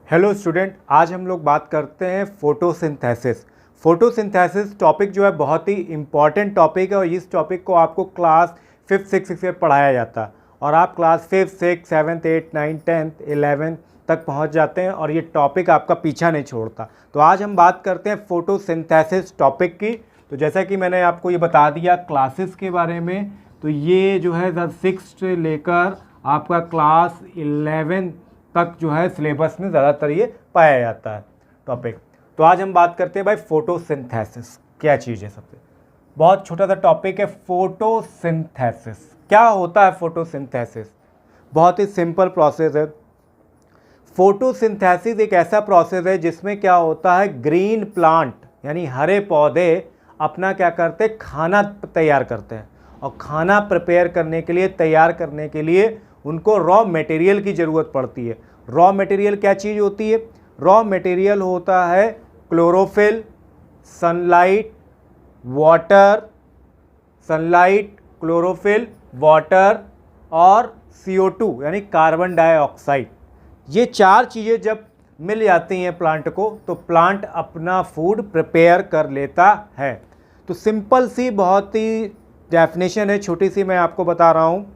Hello student, आज हम लोग बात करते हैं फोटोसिंथेसिस। फोटोसिंथेसिस टॉपिक जो है बहुत ही इम्पॉर्टेंट टॉपिक है और इस टॉपिक को आपको क्लास 5th 6th में पढ़ाया जाता है और आप class 5th 6th 7th 8th 9th 10th 11th तक पहुंच जाते हैं और ये टॉपिक आपका पीछा नहीं छोड़ता। तो आज हम बात करते हैं फोटोसिंथेसिस टॉपिक की। तो जैसा कि मैंने आपको ये बता दिया क्लासेस के बारे में, तो ये जो है 6th लेकर आपका क्लास 11 तक जो है सिलेबस में ज़्यादातर ये पाया जाता है टॉपिक। तो आज हम बात करते हैं भाई फोटोसिंथेसिस क्या चीज़ है। सबसे बहुत छोटा सा टॉपिक है फोटोसिंथेसिस। क्या होता है फोटोसिंथेसिस? बहुत ही सिंपल प्रोसेस है। फोटोसिंथेसिस एक ऐसा प्रोसेस है जिसमें क्या होता है, ग्रीन प्लांट यानी हरे पौधे अपना क्या करते हैं, खाना तैयार करते हैं और खाना प्रिपेयर करने के लिए, तैयार करने के लिए उनको रॉ मटेरियल की ज़रूरत पड़ती है। रॉ मटेरियल क्या चीज़ होती है? रॉ मटेरियल होता है chlorophyll, sunlight, water, sunlight, chlorophyll, water और CO2 यानी कार्बन डाइऑक्साइड। ये चार चीज़ें जब मिल जाती हैं प्लांट को तो प्लांट अपना फूड प्रिपेयर कर लेता है। तो सिंपल सी बहुत ही डेफिनेशन है, छोटी सी मैं आपको बता रहा हूँ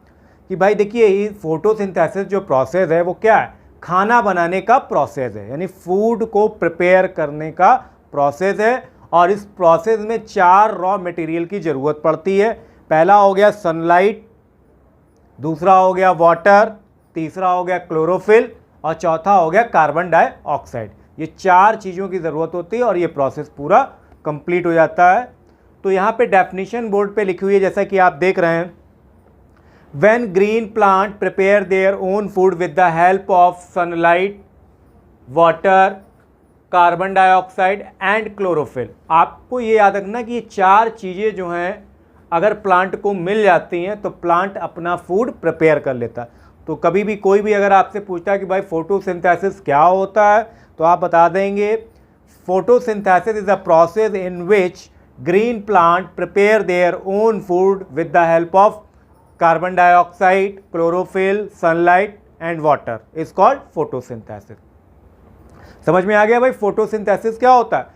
कि भाई देखिए, ये फोटोसिंथेसिस जो प्रोसेस है वो क्या है, खाना बनाने का प्रोसेस है, यानी फूड को प्रिपेयर करने का प्रोसेस है। और इस प्रोसेस में चार रॉ मटेरियल की ज़रूरत पड़ती है। पहला हो गया सनलाइट, दूसरा हो गया वाटर, तीसरा हो गया क्लोरोफिल और चौथा हो गया कार्बन डाइऑक्साइड। ये चार चीज़ों की ज़रूरत होती है और ये प्रोसेस पूरा कंप्लीट हो जाता है। तो यहाँ पे डेफिनेशन बोर्ड पे लिखी हुई है, जैसा कि आप देख रहे हैं। When green plant prepare their own food with the help of sunlight, water, carbon dioxide and chlorophyll. आपको ये याद रखना कि ये चार चीज़ें जो हैं अगर प्लांट को मिल जाती हैं तो प्लांट अपना फूड प्रिपेयर कर लेता है। तो कभी भी कोई भी अगर आपसे पूछता है कि भाई फोटोसिंथेसिस क्या होता है तो आप बता देंगे photosynthesis is a process in which green plant prepare their own food with the help of carbon dioxide, chlorophyll, sunlight and water is called photosynthesis. समझ में आ गया भाई फोटोसिंथेसिस क्या होता है?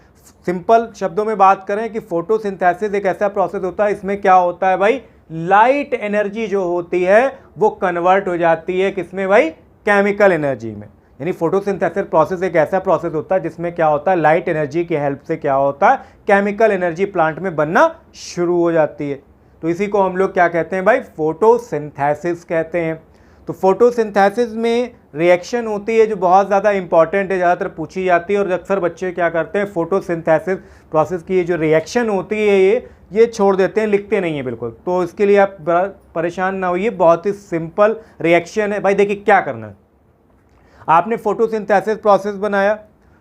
सिंपल शब्दों में बात करें कि फोटोसिंथेसिस एक ऐसा प्रोसेस होता है, इसमें क्या होता है भाई, लाइट एनर्जी जो होती है वो कन्वर्ट हो जाती है किसमें भाई, केमिकल एनर्जी में। यानी फोटोसिंथेसिस प्रोसेस एक ऐसा प्रोसेस होता है जिसमें क्या होता है, लाइट एनर्जी की हेल्प से क्या होता है, केमिकल एनर्जी प्लांट में बनना शुरू हो जाती है। तो इसी को हम लोग क्या कहते हैं भाई, फोटोसिंथेसिस कहते हैं। तो फोटोसिंथेसिस में रिएक्शन होती है जो बहुत ज़्यादा इंपॉर्टेंट है, ज़्यादातर पूछी जाती है और अक्सर बच्चे क्या करते हैं, फोटोसिंथेसिस प्रोसेस की ये जो रिएक्शन होती है ये छोड़ देते हैं, लिखते नहीं है बिल्कुल। तो इसके लिए आप परेशान ना होइए, बहुत ही सिंपल रिएक्शन है। भाई देखिए क्या करना है, आपने फोटोसिंथेसिस प्रोसेस बनाया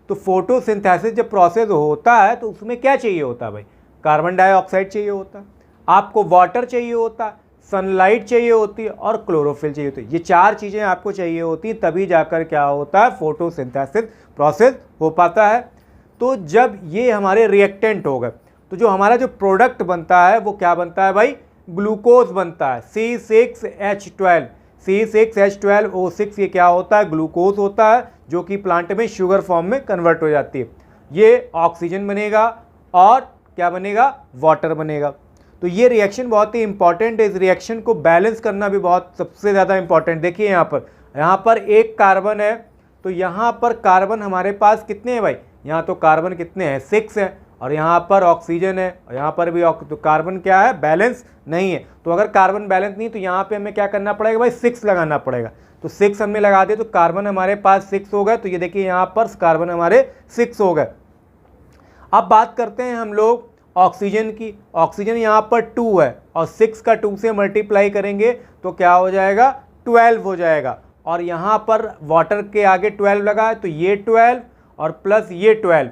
तो फोटोसिंथेसिस जब प्रोसेस होता है तो उसमें क्या चाहिए होता है भाई, कार्बन डाइऑक्साइड चाहिए होता है, आपको वाटर चाहिए होता है, सनलाइट चाहिए होती है और क्लोरोफिल चाहिए होती है। ये चार चीज़ें आपको चाहिए होती हैं, तभी जाकर क्या होता है, फोटोसिंथेसिस प्रोसेस हो पाता है। तो जब ये हमारे रिएक्टेंट हो गए तो जो हमारा जो प्रोडक्ट बनता है वो क्या बनता है भाई, ग्लूकोज बनता है, C6H12। C6H12O6 ये क्या होता है, ग्लूकोज होता है जो कि प्लांट में शुगर फॉर्म में कन्वर्ट हो जाती है। ये ऑक्सीजन बनेगा और क्या बनेगा, वाटर बनेगा। तो ये रिएक्शन बहुत ही इंपॉर्टेंट है। इस रिएक्शन को बैलेंस करना भी बहुत सबसे ज़्यादा इंपॉर्टेंट। देखिए यहाँ पर एक कार्बन है तो यहाँ पर कार्बन हमारे पास कितने हैं भाई, यहाँ तो कार्बन कितने हैं, 6 है और यहाँ पर ऑक्सीजन है और यहाँ पर भी तो कार्बन क्या है, बैलेंस नहीं है। तो अगर कार्बन बैलेंस नहीं तो यहाँ पे हमें क्या करना पड़ेगा भाई, 6 लगाना पड़ेगा। तो 6 हमने लगा दिया तो कार्बन हमारे पास 6 हो गए। तो ये देखिए यहाँ पर कार्बन हमारे 6 हो गए। अब बात करते हैं हम लोग ऑक्सीजन की। ऑक्सीजन यहाँ पर 2 है और 6 का 2 से मल्टीप्लाई करेंगे तो क्या हो जाएगा, 12 हो जाएगा। और यहाँ पर वाटर के आगे 12 लगा है तो ये 12 और प्लस ये 12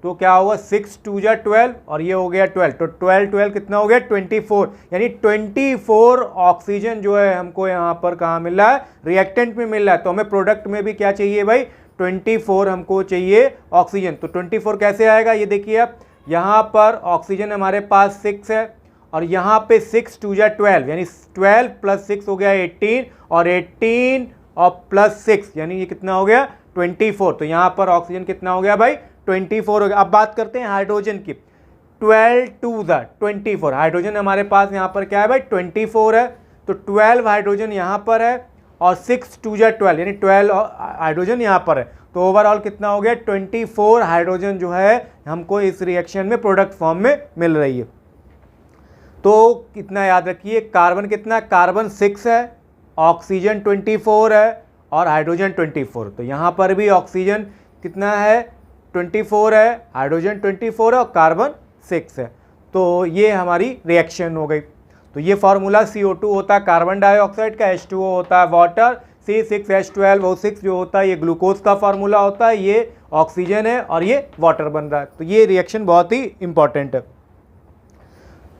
तो क्या होगा, 6 2 जा 12 और ये हो गया 12। तो 12 कितना हो गया, 24। यानी 24 ऑक्सीजन जो है हमको यहाँ पर कहाँ मिल रहा है, रिएक्टेंट में मिल रहा है। तो हमें प्रोडक्ट में भी क्या चाहिए भाई, 24 हमको चाहिए ऑक्सीजन। तो 24 कैसे आएगा, ये देखिए आप, यहाँ पर ऑक्सीजन हमारे पास 6 है और यहाँ पे 6 2 जा 12 यानी 12 प्लस 6 हो गया 18 और 18 और प्लस 6 यानी ये कितना हो गया 24, तो यहाँ पर ऑक्सीजन कितना हो गया भाई 24 हो गया। अब बात करते हैं हाइड्रोजन की, 12 टू द 24, हाइड्रोजन हमारे पास यहाँ पर क्या है भाई 24 है, तो 12 हाइड्रोजन यहाँ पर है और 6 टू ज 12 यानी 12 हाइड्रोजन यहाँ पर है, तो ओवरऑल कितना हो गया 24 हाइड्रोजन जो है हमको इस रिएक्शन में प्रोडक्ट फॉर्म में मिल रही है। तो कितना याद रखिए, कार्बन कितना, कार्बन 6 है, ऑक्सीजन 24 है और हाइड्रोजन 24, तो यहाँ पर भी ऑक्सीजन कितना है 24 है, हाइड्रोजन 24 है और कार्बन 6 है। तो ये हमारी रिएक्शन हो गई। तो ये फार्मूला CO2 होता है कार्बन डाइऑक्साइड का, H2O होता है वाटर, C6H12 O6 जो होता है ये ग्लूकोज का फार्मूला होता है, ये ऑक्सीजन है और ये वाटर बन रहा है। तो ये रिएक्शन बहुत ही इंपॉर्टेंट है।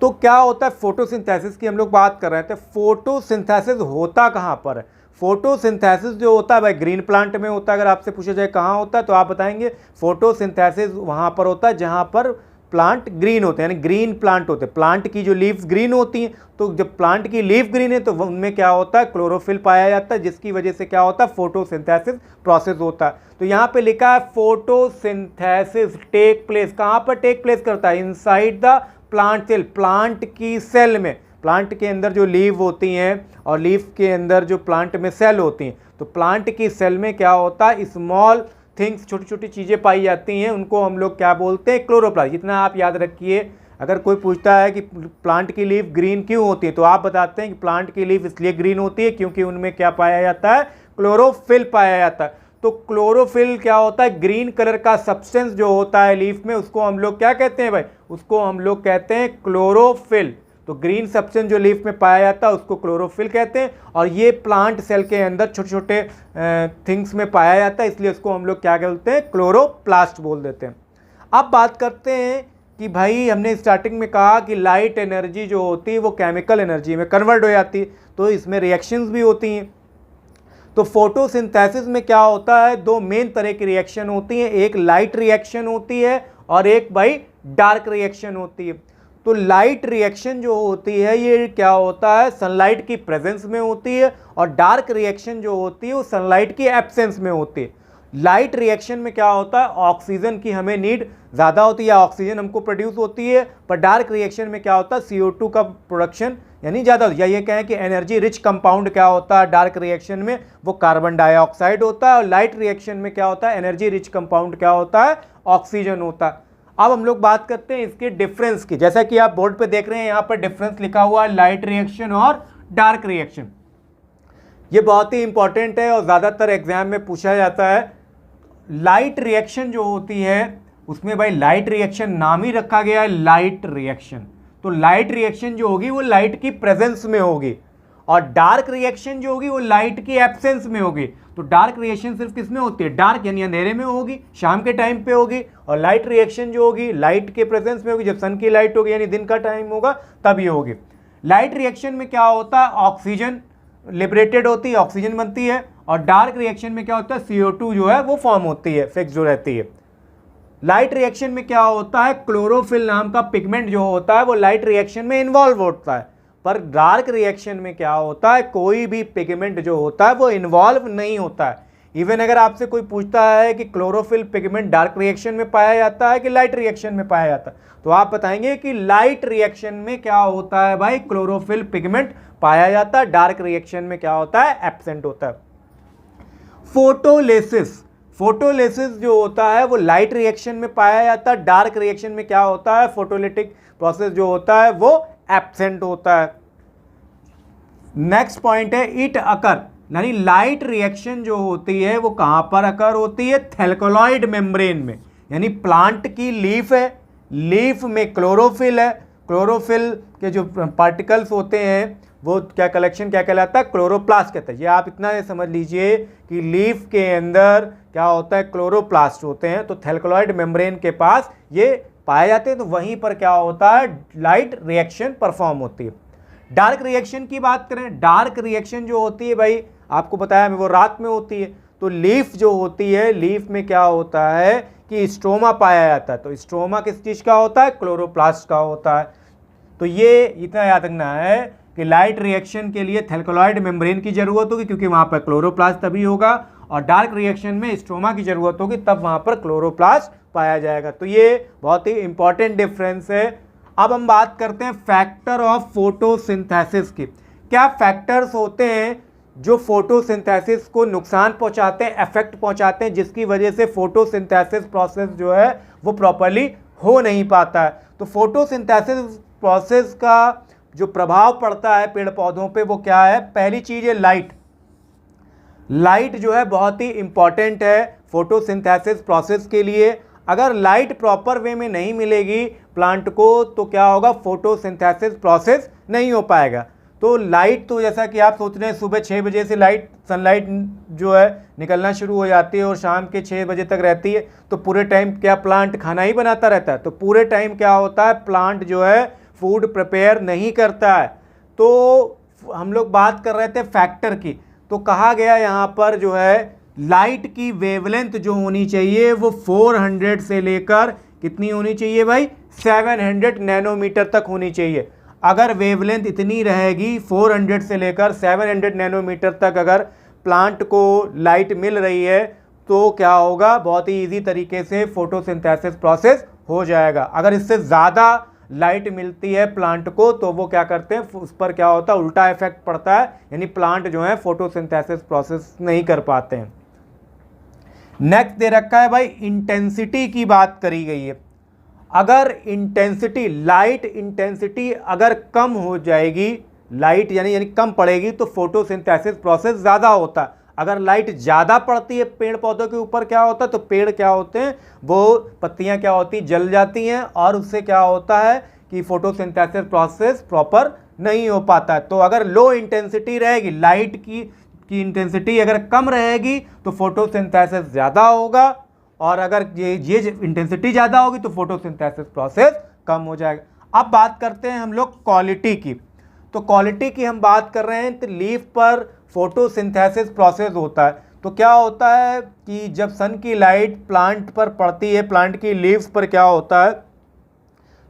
तो क्या होता है फोटोसिंथेसिस की हम लोग बात कर रहे थे। फोटोसिंथेसिस होता कहाँ पर है? फोटोसिंथेसिस जो होता है भाई ग्रीन प्लांट में होता है। अगर आपसे पूछा जाए कहाँ होता है तो आप बताएंगे फोटोसिंथेसिस वहाँ पर होता है जहाँ पर प्लांट ग्रीन होते हैं, यानी ग्रीन प्लांट होते हैं। प्लांट की जो लीव्स ग्रीन होती हैं, तो जब प्लांट की लीफ ग्रीन है तो उनमें क्या होता है क्लोरोफिल पाया जाता है, जिसकी वजह से क्या होता है फोटोसिंथेसिस प्रोसेस होता है। तो यहाँ पे लिखा है फोटोसिंथेसिस टेक प्लेस, कहाँ पर टेक प्लेस करता है? Inside the plant cell, plant की सेल में। प्लांट के अंदर जो लीव होती हैं और लीफ के अंदर जो प्लांट में सेल होती हैं, तो प्लांट की सेल में क्या होता है स्मॉल थिंग्स, छोटी छोटी चीज़ें पाई जाती हैं, उनको हम लोग क्या बोलते हैं क्लोरोप्लास्ट। जितना आप याद रखिए, अगर कोई पूछता है कि प्लांट की लीफ ग्रीन क्यों होती है तो आप बताते हैं कि प्लांट की लीफ इसलिए ग्रीन होती है क्योंकि उनमें क्या पाया जाता है क्लोरोफिल पाया जाता है। तो क्लोरोफिल क्या होता है ग्रीन कलर का सब्सटेंस जो होता है लीफ में, उसको हम लोग क्या कहते हैं भाई? उसको हम लोग कहते हैं क्लोरोफिल। तो ग्रीन सब्सटेंस जो लीफ में पाया जाता है उसको क्लोरोफिल कहते हैं, और ये प्लांट सेल के अंदर छोटे छोटे थिंग्स में पाया जाता है, इसलिए उसको हम लोग क्या बोलते हैं क्लोरोप्लास्ट बोल देते हैं। अब बात करते हैं कि भाई हमने स्टार्टिंग में कहा कि लाइट एनर्जी जो होती है वो केमिकल एनर्जी में कन्वर्ट हो जाती है, तो इसमें रिएक्शंस भी होती हैं। तो फोटोसिंथेसिस में क्या होता है, दो मेन तरह की रिएक्शन होती हैं, एक लाइट रिएक्शन होती है और एक भाई डार्क रिएक्शन होती है। तो लाइट रिएक्शन जो होती है ये क्या होता है सनलाइट की प्रेजेंस में होती है, और डार्क रिएक्शन जो होती है वो सनलाइट की एब्सेंस में होती है। लाइट रिएक्शन में क्या होता है ऑक्सीजन की हमें नीड ज़्यादा होती है, ऑक्सीजन हमको प्रोड्यूस होती है, पर डार्क रिएक्शन में क्या होता है CO2 का प्रोडक्शन यानी ज़्यादा होता है। या ये कहें कि एनर्जी रिच कंपाउंड क्या होता है डार्क रिएक्शन में, वो कार्बन डाइऑक्साइड होता है, और लाइट रिएक्शन में क्या होता है एनर्जी रिच कंपाउंड क्या होता है ऑक्सीजन होता है। अब हम लोग बात करते हैं इसके डिफरेंस की। जैसा कि आप बोर्ड पे देख रहे हैं यहाँ पर डिफरेंस लिखा हुआ है लाइट रिएक्शन और डार्क रिएक्शन। ये बहुत ही इंपॉर्टेंट है और ज़्यादातर एग्जाम में पूछा जाता है। लाइट रिएक्शन जो होती है उसमें भाई लाइट रिएक्शन नाम ही रखा गया है लाइट रिएक्शन, तो लाइट रिएक्शन जो होगी वो लाइट की प्रेजेंस में होगी, और डार्क रिएक्शन जो होगी वो लाइट की एब्सेंस में होगी। तो डार्क रिएक्शन सिर्फ किस में होती है? डार्क यानी अंधेरे में होगी, शाम के टाइम पे होगी, और लाइट रिएक्शन जो होगी लाइट के प्रेजेंस में होगी, जब सन की लाइट होगी यानी दिन का टाइम होगा तब ये होगी। लाइट रिएक्शन में क्या होता है ऑक्सीजन लिबरेटेड होती है, ऑक्सीजन बनती है, और डार्क रिएक्शन में क्या होता है CO2 जो है वो फॉर्म होती है, फिक्स जो रहती है। लाइट रिएक्शन में क्या होता है क्लोरोफिल नाम का पिगमेंट जो होता है वो लाइट रिएक्शन में इन्वॉल्व होता है, पर डार्क रिएक्शन में क्या होता है कोई भी पिगमेंट जो होता है वो इन्वॉल्व नहीं होता है। इवन अगर आपसे कोई पूछता है कि क्लोरोफिल पिगमेंट डार्क रिएक्शन में पाया जाता है कि लाइट रिएक्शन में पाया जाता है, तो आप बताएंगे कि लाइट रिएक्शन में क्या होता है भाई क्लोरोफिल पिगमेंट पाया जाता है, डार्क रिएक्शन में क्या होता है एब्सेंट होता है। फोटोलिसिस, फोटोलिसिस जो होता है वो लाइट रिएक्शन में पाया जाता है, डार्क रिएक्शन में क्या होता है फोटोलिटिक प्रोसेस जो होता है वो एब्सेंट होता है। नेक्स्ट पॉइंट है इट अकर, यानी लाइट रिएक्शन जो होती है वो कहां पर अकर होती है? थैलेकोलॉइड मेम्ब्रेन में, यानी प्लांट की लीफ है, लीफ में क्लोरोफिल है, क्लोरोफिल के जो पार्टिकल्स होते हैं वो क्या कलेक्शन क्या कहलाता है क्लोरोप्लास्ट कहता है। ये आप इतना समझ लीजिए कि लीफ के अंदर क्या होता है क्लोरोप्लास्ट होते हैं, तो थैलेकोलॉइड मेम्ब्रेन के पास ये पाए जाते हैं, तो वहीं पर क्या होता है लाइट रिएक्शन परफॉर्म होती है। डार्क रिएक्शन की बात करें, डार्क रिएक्शन जो होती है भाई आपको बताया वो रात में होती है। तो लीफ जो होती है लीफ में क्या होता है कि स्ट्रोमा पाया जाता है, तो स्ट्रोमा किस चीज़ का होता है क्लोरोप्लास्ट का होता है। तो ये इतना याद रखना है कि लाइट रिएक्शन के लिए थैलेकोलॉइड मेम्ब्रेन की जरूरत होगी क्योंकि वहाँ पर क्लोरोप्लास्ट तभी होगा, और डार्क रिएक्शन में स्ट्रोमा की ज़रूरत होगी, तब वहाँ पर क्लोरोप्लास्ट पाया जाएगा। तो ये बहुत ही इंपॉर्टेंट डिफरेंस है। अब हम बात करते हैं फैक्टर ऑफ फोटोसिंथेसिस की। क्या फैक्टर्स होते हैं जो फोटोसिंथेसिस को नुकसान पहुंचाते हैं, इफेक्ट पहुंचाते हैं, जिसकी वजह से फोटोसिंथेसिस प्रोसेस जो है वो प्रॉपर्ली हो नहीं पाता है। तो फोटोसिंथेसिस प्रोसेस का जो प्रभाव पड़ता है पेड़ पौधों पे वो क्या है? पहली चीज़ है लाइट। लाइट जो है बहुत ही इंपॉर्टेंट है फोटोसिंथेसिस प्रोसेस के लिए। अगर लाइट प्रॉपर वे में नहीं मिलेगी प्लांट को तो क्या होगा? फोटोसिंथेसिस प्रोसेस नहीं हो पाएगा। तो लाइट, तो जैसा कि आप सोच रहे हैं सुबह 6 बजे से सनलाइट जो है निकलना शुरू हो जाती है और शाम के 6 बजे तक रहती है, तो पूरे टाइम क्या प्लांट खाना ही बनाता रहता है? तो पूरे टाइम क्या होता है? प्लांट जो है फूड प्रिपेयर नहीं करता है। तो हम लोग बात कर रहे थे फैक्टर की, तो कहा गया यहाँ पर जो है लाइट की वेवलेंथ जो होनी चाहिए वो 400 से लेकर कितनी होनी चाहिए भाई? 700 नैनोमीटर तक होनी चाहिए। अगर वेवलेंथ इतनी रहेगी 400 से लेकर 700 नैनोमीटर तक अगर प्लांट को लाइट मिल रही है तो क्या होगा? बहुत ही इजी तरीके से फोटोसिंथेसिस प्रोसेस हो जाएगा। अगर इससे ज़्यादा लाइट मिलती है प्लांट को तो वो क्या करते हैं, उस पर क्या होता है? उल्टा इफेक्ट पड़ता है, यानी प्लांट जो है फोटोसिंथेसिस प्रोसेस नहीं कर पाते हैं। नेक्स्ट दे रखा है भाई इंटेंसिटी की बात करी गई है। अगर इंटेंसिटी, लाइट इंटेंसिटी अगर कम हो जाएगी, लाइट यानी कम पड़ेगी तो फोटोसिंथेसिस प्रोसेस ज़्यादा होता है। अगर लाइट ज़्यादा पड़ती है पेड़ पौधों के ऊपर क्या होता है? तो पेड़ क्या होते हैं, वो पत्तियां क्या होती, जल जाती हैं और उससे क्या होता है कि फोटोसिंथेसिस प्रोसेस प्रॉपर नहीं हो पाता है। तो अगर लो इंटेंसिटी रहेगी, लाइट की इंटेंसिटी अगर कम रहेगी तो फोटोसिंथेसिस ज़्यादा होगा, और अगर ये इंटेंसिटी ज़्यादा होगी तो फोटोसिंथेसिस प्रोसेस कम हो जाएगा। अब बात करते हैं हम लोग क्वालिटी की। तो क्वालिटी की हम बात कर रहे हैं तो लीफ पर फोटोसिंथेसिस प्रोसेस होता है। तो क्या होता है कि जब सन की लाइट प्लांट पर पड़ती है, प्लांट की लीव्स पर क्या होता है,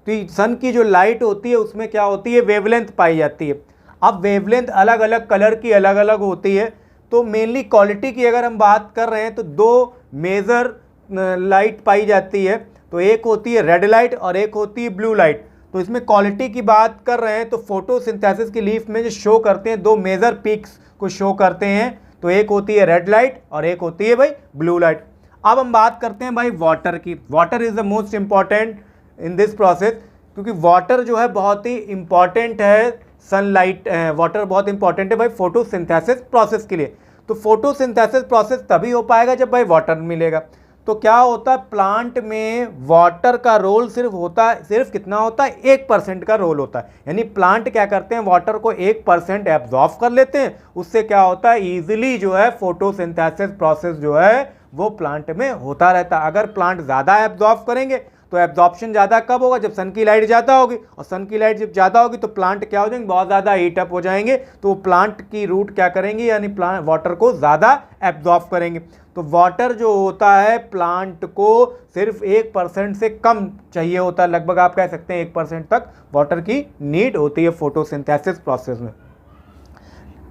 तो सन की जो लाइट होती है उसमें क्या होती है? वेवलेंथ पाई जाती है। अब वेवलेंथ अलग अलग कलर की अलग अलग होती है। तो मेनली क्वालिटी की अगर हम बात कर रहे हैं तो दो मेजर लाइट पाई जाती है। तो एक होती है रेड लाइट और एक होती है ब्लू लाइट। तो इसमें क्वालिटी की बात कर रहे हैं तो फोटोसिंथेसिस की लीफ में जो शो करते हैं, दो मेजर पीक्स को शो करते हैं। तो एक होती है रेड लाइट और एक होती है भाई ब्लू लाइट। अब हम बात करते हैं भाई वाटर की। Water is the most important in this process, क्योंकि वाटर जो है बहुत ही इंपॉर्टेंट है, सनलाइट वाटर बहुत इंपॉर्टेंट है भाई फोटोसिंथेसिस प्रोसेस के लिए। तो फोटोसिंथेसिस प्रोसेस तभी हो पाएगा जब भाई वाटर मिलेगा। तो क्या होता है, प्लांट में वाटर का रोल सिर्फ कितना होता है? 1% का रोल होता है। यानी प्लांट क्या करते हैं, वाटर को 1% एब्जॉर्ब कर लेते हैं। उससे क्या होता है, ईजिली जो है फोटोसिंथेसिस प्रोसेस जो है वो प्लांट में होता रहता है। अगर प्लांट ज़्यादा एब्जॉर्ब करेंगे तो एब्जॉर्प्शन ज़्यादा कब होगा? जब सन की लाइट ज़्यादा होगी, और सन की लाइट जब ज़्यादा होगी तो प्लांट क्या हो जाएंगे? बहुत ज़्यादा हीट अप हो जाएंगे। तो प्लांट की रूट क्या करेंगे, यानी प्लांट वाटर को ज़्यादा एब्जॉर्ब करेंगे। तो वाटर जो होता है प्लांट को सिर्फ 1% से कम चाहिए होता है। लगभग आप कह सकते हैं 1% तक वाटर की नीड होती है फोटोसिंथेसिस प्रोसेस में।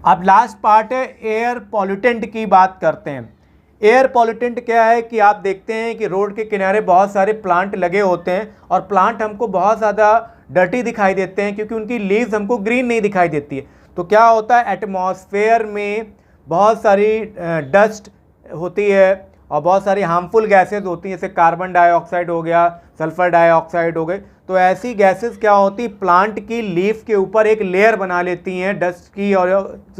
अब लास्ट पार्ट है एयर पॉल्यूटेंट की बात करते हैं। एयर पॉल्यूटेंट क्या है कि आप देखते हैं कि रोड के किनारे बहुत सारे प्लांट लगे होते हैं और प्लांट हमको बहुत ज़्यादा डर्टी दिखाई देते हैं क्योंकि उनकी लीव्स हमको ग्रीन नहीं दिखाई देती है। तो क्या होता है, एटमॉस्फेयर में बहुत सारी डस्ट होती है और बहुत सारी हार्मफुल गैसेज होती हैं, जैसे कार्बन डाइऑक्साइड हो गया, सल्फर डाइऑक्साइड हो गए। तो ऐसी गैसेस क्या होती, प्लांट की लीफ के ऊपर एक लेयर बना लेती हैं डस्ट की, और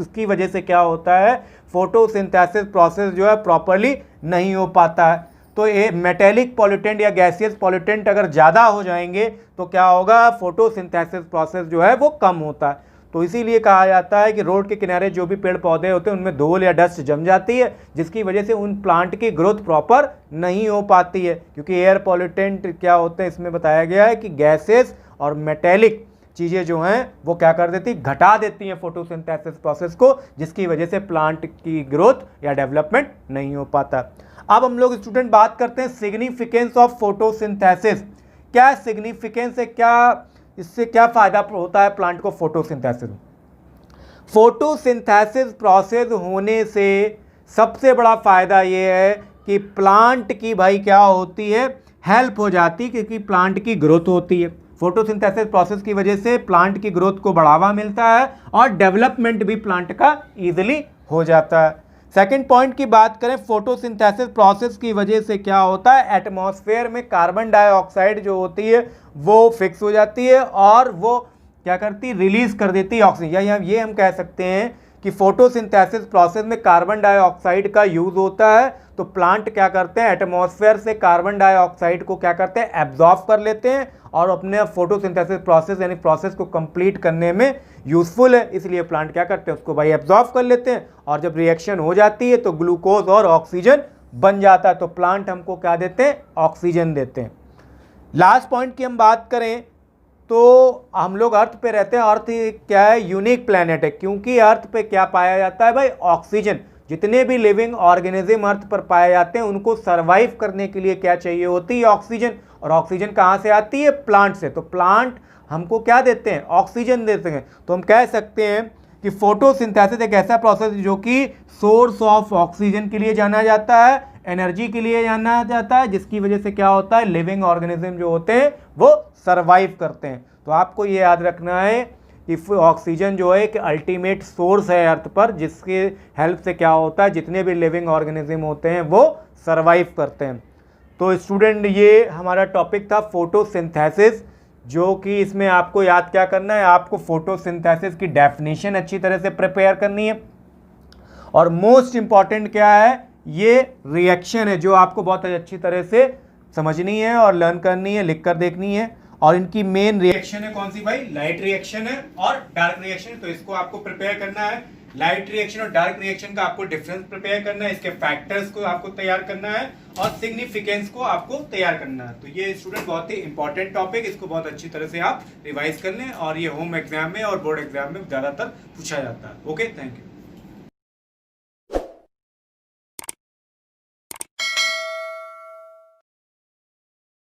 उसकी वजह से क्या होता है, फोटोसिंथेसिस प्रोसेस जो है प्रॉपरली नहीं हो पाता है। तो ये मेटेलिक पॉल्यूटेंट या गैसियस पॉल्यूटेंट अगर ज़्यादा हो जाएंगे तो क्या होगा, फोटोसिंथेसिस प्रोसेस जो है वो कम होता है। तो इसीलिए कहा जाता है कि रोड के किनारे जो भी पेड़ पौधे होते हैं उनमें धूल या डस्ट जम जाती है, जिसकी वजह से उन प्लांट की ग्रोथ प्रॉपर नहीं हो पाती है। क्योंकि एयर पॉल्यूटेंट क्या होते हैं, इसमें बताया गया है कि गैसेस और मेटेलिक चीज़ें जो हैं वो क्या कर देती, घटा देती हैं फोटोसिंथेसिस प्रोसेस को, जिसकी वजह से प्लांट की ग्रोथ या डेवलपमेंट नहीं हो पाता। अब हम लोग स्टूडेंट बात करते हैं सिग्निफिकेंस ऑफ फोटोसिंथेसिस। क्या सिग्निफिकेंस है, क्या इससे क्या फ़ायदा होता है प्लांट को फोटोसिंथेसिस। फोटोसिंथेसिस प्रोसेस होने से सबसे बड़ा फ़ायदा ये है कि प्लांट की भाई क्या होती है, हेल्प हो जाती है, क्योंकि प्लांट की ग्रोथ होती है। फोटोसिंथेसिस प्रोसेस की वजह से प्लांट की ग्रोथ को बढ़ावा मिलता है और डेवलपमेंट भी प्लांट का ईजिली हो जाता है। सेकंड पॉइंट की बात करें, फोटोसिंथेसिस प्रोसेस की वजह से क्या होता है, एटमॉस्फेयर में कार्बन डाइऑक्साइड जो होती है वो फिक्स हो जाती है और वो क्या करती है, रिलीज कर देती है ऑक्सीजन। या ये हम कह सकते हैं कि फोटोसिंथेसिस प्रोसेस में कार्बन डाइऑक्साइड का यूज होता है, तो प्लांट क्या करते हैं, एटमॉस्फेयर से कार्बन डाइऑक्साइड को क्या करते हैं, एब्जॉर्ब कर लेते हैं और अपने फोटोसिंथेसिस प्रोसेस यानी प्रोसेस को कंप्लीट करने में यूजफुल है। इसलिए प्लांट क्या करते हैं, उसको भाई एब्जॉर्ब कर लेते हैं और जब रिएक्शन हो जाती है तो ग्लूकोज और ऑक्सीजन बन जाता है, तो प्लांट हमको क्या देते हैं, ऑक्सीजन देते हैं। लास्ट पॉइंट की हम बात करें तो हम लोग अर्थ पे रहते हैं। अर्थ क्या है, यूनिक प्लेनेट है, क्योंकि अर्थ पे क्या पाया जाता है भाई, ऑक्सीजन। जितने भी लिविंग ऑर्गेनिज्म अर्थ पर पाए जाते हैं उनको सरवाइव करने के लिए क्या चाहिए होती है, ऑक्सीजन। और ऑक्सीजन कहाँ से आती है, प्लांट से। तो प्लांट हमको क्या देते हैं, ऑक्सीजन देते हैं। तो हम कह सकते हैं कि फोटोसिंथेसिस एक ऐसा प्रोसेस जो कि सोर्स ऑफ ऑक्सीजन के लिए जाना जाता है, एनर्जी के लिए जाना जाता है, जिसकी वजह से क्या होता है, लिविंग ऑर्गेनिज्म जो होते हैं वो सरवाइव करते हैं। तो आपको ये याद रखना है कि ऑक्सीजन जो है एक अल्टीमेट सोर्स है अर्थ पर, जिसके हेल्प से क्या होता है, जितने भी लिविंग ऑर्गेनिज्म होते हैं वो सरवाइव करते हैं। तो स्टूडेंट, ये हमारा टॉपिक था फोटोसिंथेसिस, जो कि इसमें आपको याद क्या करना है, आपको फोटोसिंथेसिस की डेफिनेशन अच्छी तरह से प्रिपेयर करनी है और मोस्ट इंपॉर्टेंट क्या है, ये रिएक्शन है जो आपको बहुत अच्छी तरह से समझनी है और लर्न करनी है, लिख कर देखनी है। और इनकी मेन रिएक्शन है कौन सी भाई, लाइट रिएक्शन है और डार्क रिएक्शन है। तो इसको आपको प्रिपेयर करना है, लाइट रिएक्शन और डार्क रिएक्शन का आपको डिफरेंस प्रिपेयर करना है, इसके फैक्टर्स को आपको तैयार करना है और सिग्निफिकेंस को आपको तैयार करना है। तो ये स्टूडेंट बहुत ही इंपॉर्टेंट टॉपिक, इसको बहुत अच्छी तरह से आप रिवाइज कर लें और ये होम एग्जाम में और बोर्ड एग्जाम में ज्यादातर पूछा जाता है। Okay, thank you.